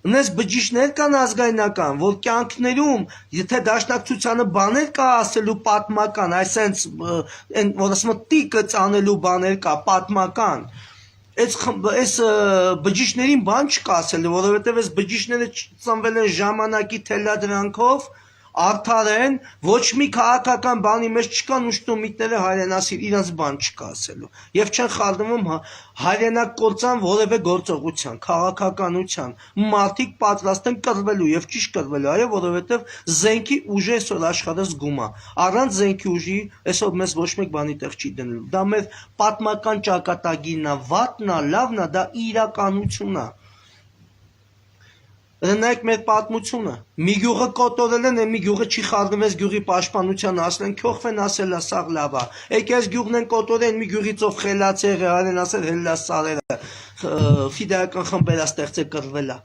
Ունես բջիջներ կան ազգայնական, որ կյանքներում, եթե դաշնակցությանը բաներ կա ասելու պատմական, այսենց, որ ասում եմ տիկը ծանելու բաներ կա, պատմական, այս բջիջներին բան չկա ասելու, որովհետև այս բջիջները ծնվել են ժամանակի թելադրանքով, արդար են, ոչ մի քաղաքական բանի մեջ չկան ուշտումիտները հայրենասիր, իրանց բան չկա ասելու։ Եվ չեն խառնվում հայրենակործան որևէ գործողության, քաղաքականության, մարդիկ պատրաստ են կռվելու եւ ճիշտ կռվելու, այո, որովհետև զենքի ուժը այսօր աշխարհը զգում է։ Առանց զենքի ուժի այսօր մեզ ոչ մեկ բանի տեղ չի դնելու։ Դա մեր պատմական ճակատագիրն է, վատն է, լավն է, դա իրականությունն է։ Նայեք մեր պատմությունը, մի գյուղը կոտորել են, մի գյուղը չի խառնվեց գյուղի պաշտպանության, ասեն քյոխվեն ասել է սաղ լավ է։ Եկե այս գյուղն են կոտորել, մի գյուղից ով խելացեր է, արեն ասել հելլա սարերը, ֆիդայական խմբերա ստեղծել կռվել է։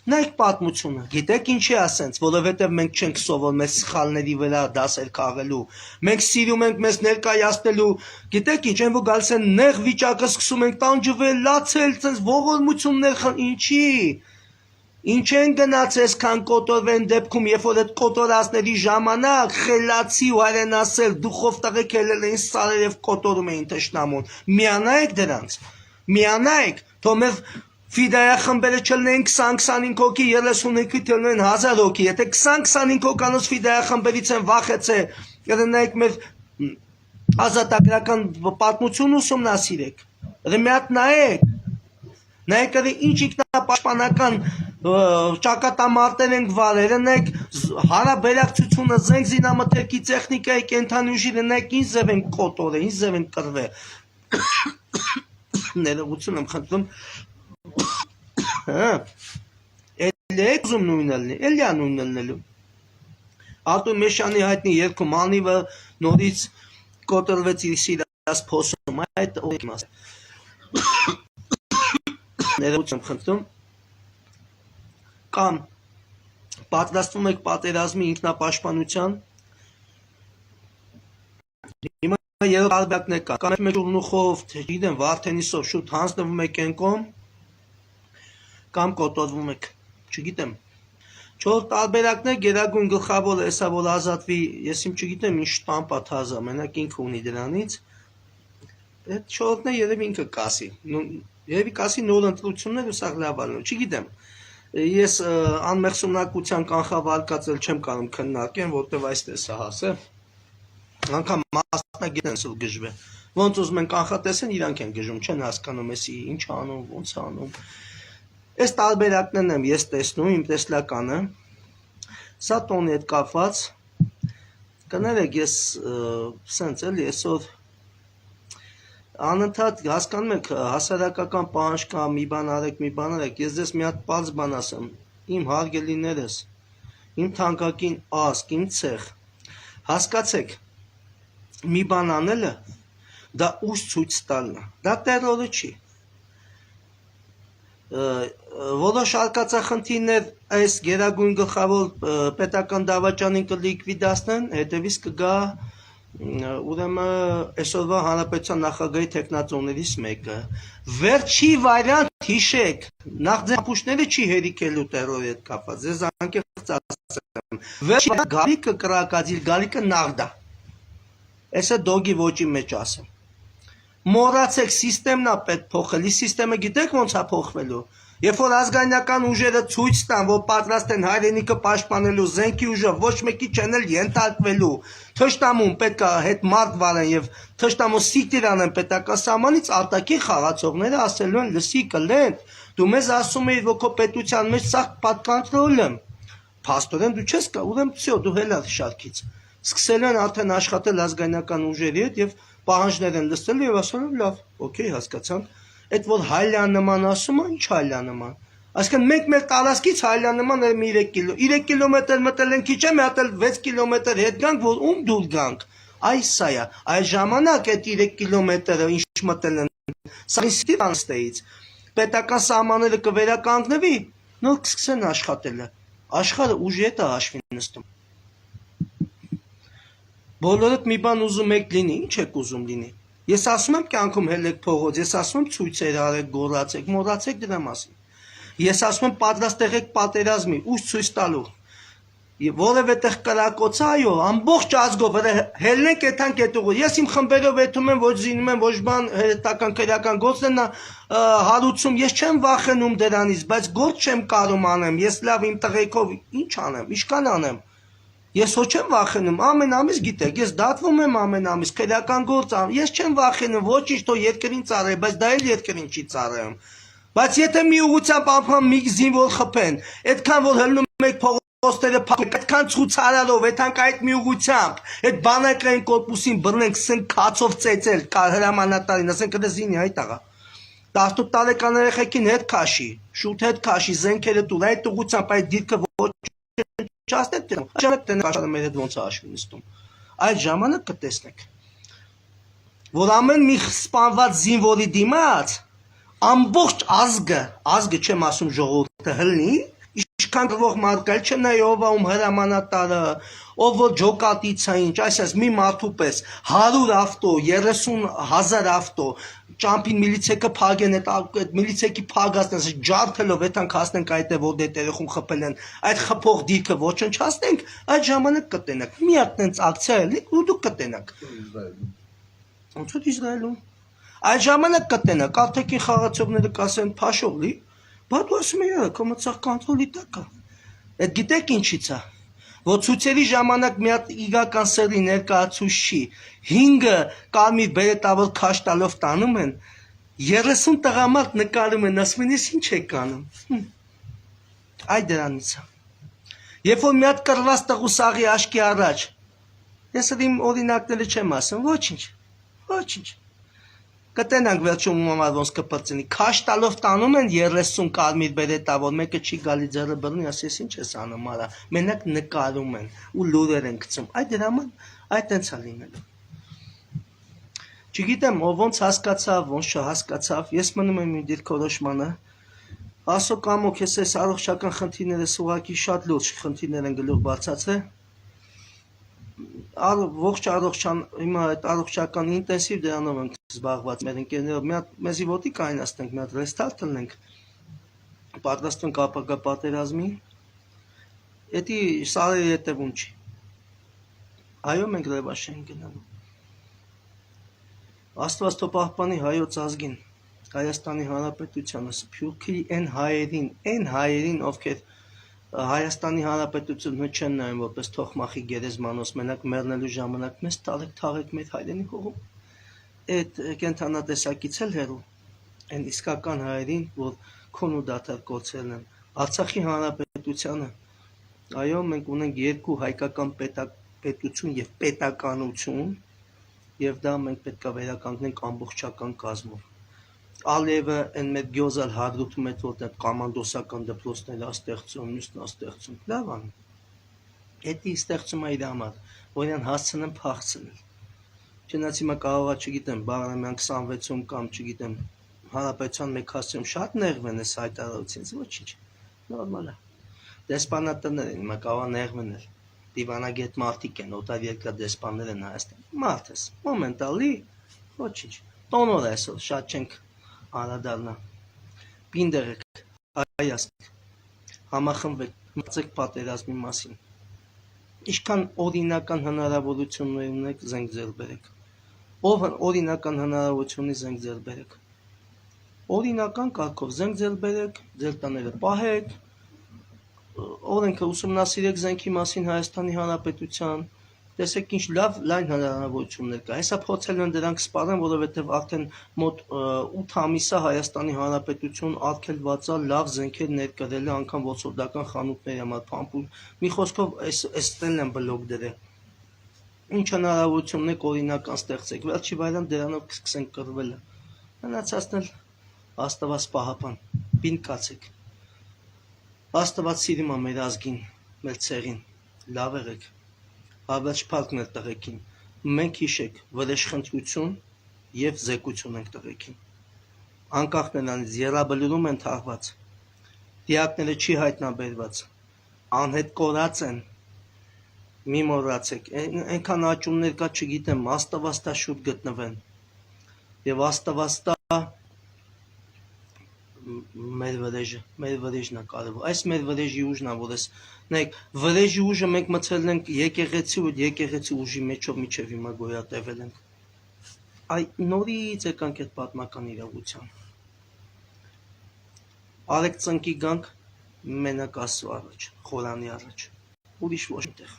Նայեք պատմությունը, գիտեք ինչի ասենց, որովհետև մենք չենք սովոր մեր սխալների վրա դասեր քաղելու, մենք սիրում ենք մեզ ներկայացնելու, գիտեք ինչ, այն որ գալիս են նեղ վիճակը սկսում ենք տանջվել, լացել, ցենց ողորմություններ, ինչի։ Ինչ են գնացես քան կոտորվեն դեպքում, երբ որ այդ կոտորածների ժամանակ խելացի ու արեն ասել դուխով տղեկ ելել էին սարեր եւ կոտորում էին թշնամուն։ Միանայեք դրանց։ Միանայեք, թող մեր ֆիդայա խմբերը չլինեն 20-25 հոգի, 30 հոգի թողնեն 1000 հոգի։ Եթե 20-25 հոգանոց ֆիդայա խմբերից են վախեցե, նայեք մեր ազատագրական պատմություն ուսումնասիրեք։ Մի հատ նայեք։ Նայեք ինչ ինքնապաշտպանական ճակատամարտեր ենք վարել, նայեք հարաբերակցությունը, զենք զինամթերքի տեխնիկայի կենթանի ուժի, նայեք ինչ ձև են կոտորել, ինչ ձև են կռվել։ Ներողություն եմ խնդրում։ Էլի եք ուզում նույնը լինի, էլի է նույնը լինելու։ Արտուր Մեշյանի հայտնի երգում անիվը նորից կոտորվեց իր սիրած փոսում, այդ ով իմաստ։ Ներողություն խնդրում։ Կամ պատրաստվում եք պատերազմի ինքնապաշտպանության։ Հիմա երեք տարբերակներ կա, կամ մեկ ուղնուխով, գիտեմ, Վարդենիսով շուտ հանձնվում եք այն կողմ, կամ կոտորվում եք, չգիտեմ։ Չորրորդ տարբերակն է գերագույն գլխավոր էսա որ ազատվի, ես իմ չգիտեմ ինչ շտամպ է թազա, մենակ ինքը ունի դրանից։ Այդ չորրորդն է երևի ինքը կասի։ Երևի կասի նոր ընտրություններ ու սա լավ ալնու, չգիտեմ։ Ես անմեղսունակության կանխավարկածել չեմ կարող քննարկեմ, որտեվ այստես է հասը։ Անգամ մասնագետ են սուր գժվե։ Ոնց ուզում են կանխատեսեն, իրանք են գժում, չեն հասկանում էսի ինչ անում, ոնց անում։ Այս տարբերակներն եմ ես տեսնում իմ տեսլականը։ Սա տոնի հետ կապված կներեք ես սենց էլի այսօր անընդհատ հասկանում եք հասարակական պահանջ կա մի բան արեք, ես ձեզ մի հատ պարզ բան ասեմ, իմ հարգելիներս, իմ թանկագին ազգ, իմ ցեղ, հասկացեք, մի բան անելը դա ուժ ցույց տալն է, դա տերորը չի։ Որոշ արկածախնդիրներ այս գերագույն գլխավոր պետական դավաճանին կլիկվիդացնեն, հետևից կգա ուրեմն այսօրվա հանրապետության նախագահի թեկնածուներից մեկը։ Վերջի վարիանտ հիշեք, նախ ձեր ապուշները չի հերիքելու տերորի հետ կապված, ձեզ անկեղծ ասեմ։ Վերջի գալիքը կրակածիր, գալիքը նախդա։ Այսը դոգի ոճի մեջ ասեմ։ Մոռացեք սիստեմն է պետք փոխել, ի սիստեմը գիտեք ոնց է փոխվելու։ Երբ որ ազգայնական ուժերը ցույց տան, որ պատրաստ են հայրենիքը պաշտպանելու, զենքի ուժը ոչ մեկի չեն էլ ենթարկվելու, թշնամուն պետք է հետ մարդ վարեն եւ թշնամու սիկտիր անեն պետական սահմանից, արտաքին խաղացողները ասելու են լսի կլեն, դու մեզ ասում էիր, որ քո պետության մեջ սա պատկանտրոլ եմ։ Փաստորեն դու չես կա, ուրեմն всё, դու հելա շարքից։ Սկսել են արդեն աշխատել ազգայնական ուժերի հետ եւ պահանջներ են լսել եւ ասել են լավ, օքեյ, հասկացանք։ Այդ որ հայլյանման ասում է, ինչ հայլյանման։ Այսինքն մենք մեր տարածքից հայլյանման էր 3 կիլոմետր մտել են քիչ է, մի հատ էլ 6 կիլոմետր հետ գանք, որ ում դուր գանք։ Այս սա է, այս ժամանակ այդ 3 կիլոմետրը ինչ մտել են, սա ինստիտուտ անստեից։ Պետական սահմանները կվերականգնվի, նոր կսկսեն աշխատելը։ Աշխարհը ուժի հետ է հաշվի նստում։ Բոլորդ մի բան ուզում եք լինի, ինչ եք ուզում լինի։ Ես ասում եմ կյանքում հելեք փողոց, ես ասում եմ ցույցեր արեք, գոռացեք, մոռացեք դրա մասին։ Ես ասում եմ պատրաստ եղեք պատերազմի, ուժ ցույց տալու։ Որևէ տեղ կրակոց, այո, ամբողջ ազգով հելնենք այդանք այդ ուղու։ Ես իմ խմբերով եթում եմ, ոչ զինում եմ, ոչ բան հետական քրեական գործն է հարուցում, ես չեմ վախենում դրանից, բայց գործ չեմ կարում անեմ, ես լավ իմ տղեկով ինչ անեմ, իշքան անեմ։ Ես ոչ չեմ վախենում, ամեն ամիս գիտեք, ես դատվում եմ ամեն ամիս, քրեական գործ անում, ես չեմ վախենում, ոչինչ թող երկրին ծառայ, բայց դա էլ երկրին չի ծառայում։ Բայց եթե մի ուղղությամբ անգամ մի զինվոր խփեն, այդքան որ հելնում եք փողոցները փակեք, այդքան ցուցարարով, այդքան այդ մի ուղղությամբ, այդ բանակային կորպուսին բռնենք, սենք քացով ծեծել, հրամանատարին, ասենք դա զինի այ տղա։ 18 տարեկան երեխեքին հետ քաշի, շուտ հետ քաշի, զենքերը տուր, այդ ուղղությամբ այդ դիրքը ոչ Չասնեք դրան, ժամանակ տնեք աշխարհը մեր հետ ոնց է հաշվի նստում։ Այդ ժամանակ կտեսնեք, որ ամեն մի սպանված զինվորի դիմաց ամբողջ ազգը չեմ ասում ժողովուրդը հլնի, ինչքան գրող մարդկալ չնայ ով ում հրամանատարը, ով որ ջոկատից է ինչ, այսպես մի մարդու պես 100 ավտո, 30,000 ավտո, ճամփին միլիցեքը փագեն, այդ միլիցեկի փագածն է, ջարդելով այդանք հասնենք այդ որ դե երախում խփել են, այդ խփող դիրքը ոչնչացնենք, այդ ժամանակ կտենակ։ Մի հատ տենց ակցիա էլի ու դուք կտենակ։ Ոնց է Իսրայելում։ Այդ ժամանակ կտենակ, արտաքին խաղացողները կասեն փաշողլի, բա դու ասում ես, քո մցախ կոնտրոլի տակ է։ Այդ գիտեք ինչից է։ Որ ցույցերի ժամանակ մի հատ իրական սերի ներկայացուցիչ 5 կարմիր բերետավոր քաշ տալով տանում են 30 տղամարդ նկարում են ասում են ինչ եք անում այ դրանից է երբ որ մի հատ կռված տղու սաղի աշկի առաջ ես իմ օրինակները չեմ ասում ոչինչ կտենանք վերջում համար ոնց կպրծնի քաշ տալով տանում են 30 կարմիր բերետավոր մեկը չի գալի ձեռը բռնի ասես ինչ ես անում արա մենակ նկարում են ու լուրեր են գցում այդ դրաման այդ տենց է լինելու չգիտեմ ով ոնց հասկացավ ոնց չհասկացավ ես մնում եմ իմ դիրքորոշմանը ասո կամոք ես առողջական խնդիրները ուղղակի շատ լուրջ խնդիրներ են գլուխ բարձրացրել ողջ հիմա այդ առողջական ինտենսիվ դրանով ենք զբաղված մեր ընկերներով մի հատ մեզի ոտի կայնացնենք մի հատ ռեստարտ տնենք պատրաստենք ապագա պատերազմի էդի սարերի հետևում չի այո մենք ռևանշ ենք գնալու Աստված թող պահպանի հայոց ազգին Հայաստանի Հանրապետությանը Սփյուռքի այն հայերին ովքեր Հայաստանի Հանրապետությունը չեն նայում որպես թողմախի գերեզմանոց մենակ մեռնելու ժամանակ մեզ թաղեք մեր հայրենի հողում այդ կենթանատեսակից էլ հեռու, այն իսկական հայերին, որ քոնու դաթար կորցրել են, Արցախի հանրապետությանը, այո, մենք ունենք երկու հայկական պետություն եւ պետականություն, եւ դա մենք պետք է վերականգնենք ամբողջական կազմով։ Ալիևը այն մեր գյոզալ հադրութում է, որ այդ կոմանդոսական դպրոցները ստեղծում, մյուսն ստեղծում, լավ անում։ Էդի ստեղծում է իր համար, որ իրան հասցնեն փախցնել։ Չնայած հիմա կարողա, չգիտեմ, Բաղրամյան 26-ում կամ, չգիտեմ, Հանրապետության մեկ հասցում շատ նեղվեն այս հայտարարությունից, ոչինչ, նորմալ է։ Դեսպանատներ են, հիմա կարողա նեղվեն էլ։ Դիվանագետ մարդիկ են, օտար երկրա դեսպաններ են Հայաստան։ Մարդ ես, մոմենտալի, ոչինչ։ Տոնոր է այսօր, շատ չենք անդրադառնա։ Պինդեր եք, հայացք, համախմբեք, մտածեք պատերազմի մասին։ Ինչքան օրինական հնարավորություններ ունեք, զենք ձեռք բերեք։ Ով օրինական հնարավորություն ունի, զենք ձեռք բերեք։ Օրինական կարգով զենք ձեռք բերեք, ձեր տաները պահեք, օրենքը ուսումնասիրեք զենքի մասին Հայաստանի Հանրապետության, տեսեք ինչ լայն հնարավորություններ կա։ Հեսա փորձել են դրանք սպառեն, որովհետև արդեն մոտ 8 ամիս է Հայաստանի Հանրապետություն արգելված է լավ զենքեր ներկրել է անգամ ոսորդական խանութների համար փամփուր։ Մի խոսքով այս տենն են բլոկ դրել։ Ինչ հնարավորություններ օրինական ստեղծեք, վերջի վայրան դրանով կսկսենք կռվելը։ Մնացածն էլ Աստված պահապան, բին կացեք։ Աստված սիրում է մեր ազգին, մեր ցեղին, լավ եղեք, հավերժ փառքն էլ տղեկին, մենք հիշեք, վրեժխնդրություն և զեկություն ենք տղեկին, անկախ նրանից եռաբլուրում են թաղված, դիակները չի հայտնաբերված, անհետ կորած են, մի մոռացեք, այնքան աճումներ կա, չգիտեմ, Աստված տա շուտ գտնվեն, և Աստված տա մեր վրեժն է կարևոր, այս մեր վրեժի ուժն է, որ ես, նայեք, վրեժի ուժը մենք մցրել ենք եկեղեցի ու եկեղեցի ուժի մեջով միջև հիմա գոյատևել ենք, նորից եկանք այդ պատմական իրավության, արեք ծնկի գանք մենակ Աստծո առաջ, խորանի առաջ, ուրիշ ոչ տեղ,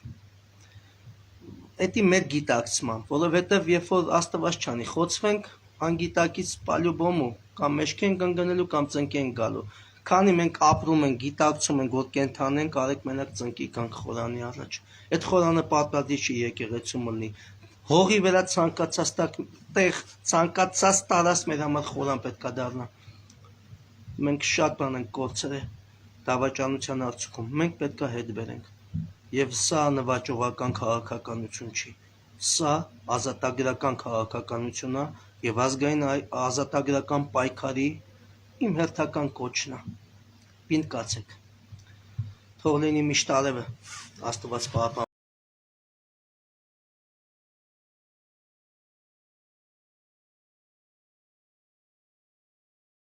էդի մեր գիտակցմամբ, որովհետև երբ որ Աստված չանի, խոցվենք անգիտակից պալյուբոմու, կամ մեջք ենք ընկնելու, կամ ծնկի ենք գալու, քանի մենք ապրում ենք, գիտակցում ենք, որ կենթան ենք, արեք մենակ ծնկի գանք խորանի առաջ, այդ խորանը պարտադիր չի եկեղեցու մլնի, հողի վրա ցանկացած տեղ, ցանկացած տարած մեր համար խորան պետք է դառնա, մենք շատ բան ենք կորցրել դավաճանության արդյունքում, մենք պետք է հետ բերենք, և սա նվաճողական քաղաքականություն չի, սա ազատագրական քաղաքականություն է, և ազգային ազատագրական պայքարի իմ հերթական կոչն է, պինդ կացեք, թող լինի միշտ արևը, Աստված պահապան